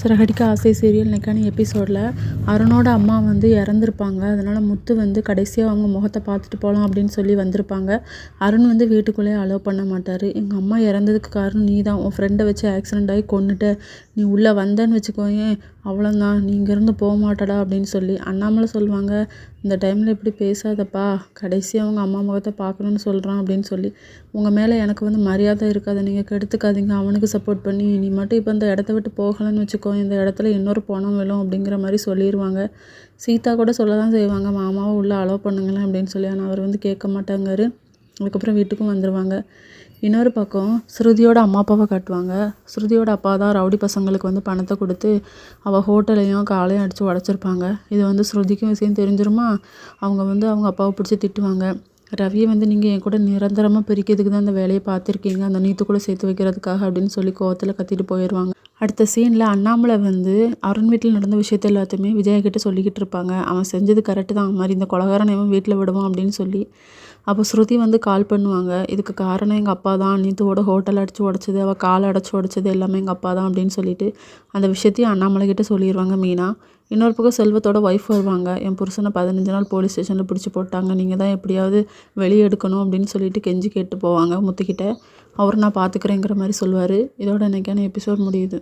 சிறகடிக்க ஆசை சீரியல் இன்னைக்கான எபிசோடில் அருணோட அம்மா வந்து இறந்துருப்பாங்க. அதனால் முத்து வந்து கடைசியாக அவங்க முகத்தை பார்த்துட்டு போகலாம் அப்படின்னு சொல்லி வந்திருப்பாங்க. அருண் வந்து வீட்டுக்குள்ளேயே அலோவ் பண்ண மாட்டார். எங்கள் அம்மா இறந்ததுக்கு காரணம் நீ தான், உன் ஃப்ரெண்டை வச்சு ஆக்சிடெண்ட் ஆகி கொன்னுட்ட, நீ உள்ளே வந்தேன்னு வச்சுக்கோயேன் அவ்வளோதான், நீ இங்கேருந்து போக மாட்டடா அப்படின்னு சொல்லி அண்ணாமலை சொல்லுவாங்க, இந்த டைமில் இப்படி பேசாதப்பா, கடைசியாக அவங்க அம்மா முகத்தை பார்க்கணுன்னு சொல்கிறான் அப்படின்னு சொல்லி, உங்கள் மேலே எனக்கு வந்து மரியாதை இருக்காது, நீங்கள் கெடுத்துக்காதீங்க அவனுக்கு சப்போர்ட் பண்ணி, நீ மட்டும் இப்போ இந்த இடத்த விட்டு போகலன்னு வச்சுக்கோ, இந்த இடத்துல இன்னொரு பணம் விழும் அப்படிங்கிற மாதிரி சொல்லிடுவாங்க. சீதா கூட சொல்ல தான் செய்வாங்க, மாமாவை உள்ளே அலோவ் பண்ணுங்களேன் அப்படின்னு சொல்லி. ஆனால் அவர் வந்து கேட்க மாட்டாங்காரு. அதுக்கப்புறம் வீட்டுக்கும் வந்துடுவாங்க. இன்னொரு பக்கம் ஸ்ருதியோட அம்மா அப்பாவை காட்டுவாங்க. ஸ்ருதியோட அப்பா தான் ரவுடி பசங்களுக்கு வந்து பணத்தை கொடுத்து அவள் ஹோட்டலையும் காலையும் அடித்து உடச்சிருப்பாங்க. இது வந்து ஸ்ருதிக்கும் விஷயம் தெரிஞ்சிருமா, அவங்க வந்து அவங்க அப்பாவை பிடிச்சி திட்டுவாங்க. ரவியை வந்து நீங்கள் என் கூட நிரந்தரமாக பிரிக்கிறதுக்கு தான் அந்த வேலையை பார்த்துருக்கீங்க, அந்த நீத்துக்குள்ளே சேர்த்து வைக்கிறதுக்காக அப்படின்னு சொல்லி கோவத்தில் கத்திட்டு போயிடுவாங்க. அடுத்த சீனில் அண்ணாமலை வந்து அருண் வீட்டில் நடந்த விஷயத்த எல்லாத்தையுமே விஜயகிட்ட சொல்லிக்கிட்டு இருப்பாங்க. அவன் செஞ்சது கரெக்டு தான், மாதிரி இந்த கொலகாரனை அவன் வீட்டில் விடுவான் அப்படின்னு சொல்லி. அப்போ ஸ்ருதி வந்து கால் பண்ணுவாங்க, இதுக்கு காரணம் எங்கள் அப்பா தான், நீத்துவோட ஹோட்டல் அடித்து உடச்சது, அவள் காலை அடைச்சி உடச்சது எல்லாமே எங்கள் அப்பா தான் அப்படின்னு சொல்லிட்டு அந்த விஷயத்தையும் அண்ணாமலை கிட்ட சொல்லிடுவாங்க மீனா. இன்னொரு பக்கம் செல்வத்தோட ஒய்ஃப் வருவாங்க, என் புருஷனை 15 நாள் போலீஸ் ஸ்டேஷனில் பிடிச்சி போட்டாங்க, நீங்கள் தான் எப்படியாவது வெளியே எடுக்கணும் அப்படின்னு சொல்லிட்டு கெஞ்சி கேட்டு போவாங்க முத்துக்கிட்ட. அவர் நான் பார்த்துக்கிறேங்கிற மாதிரி சொல்லுவார். இதோட இன்றைக்கான எபிசோட் முடியுது.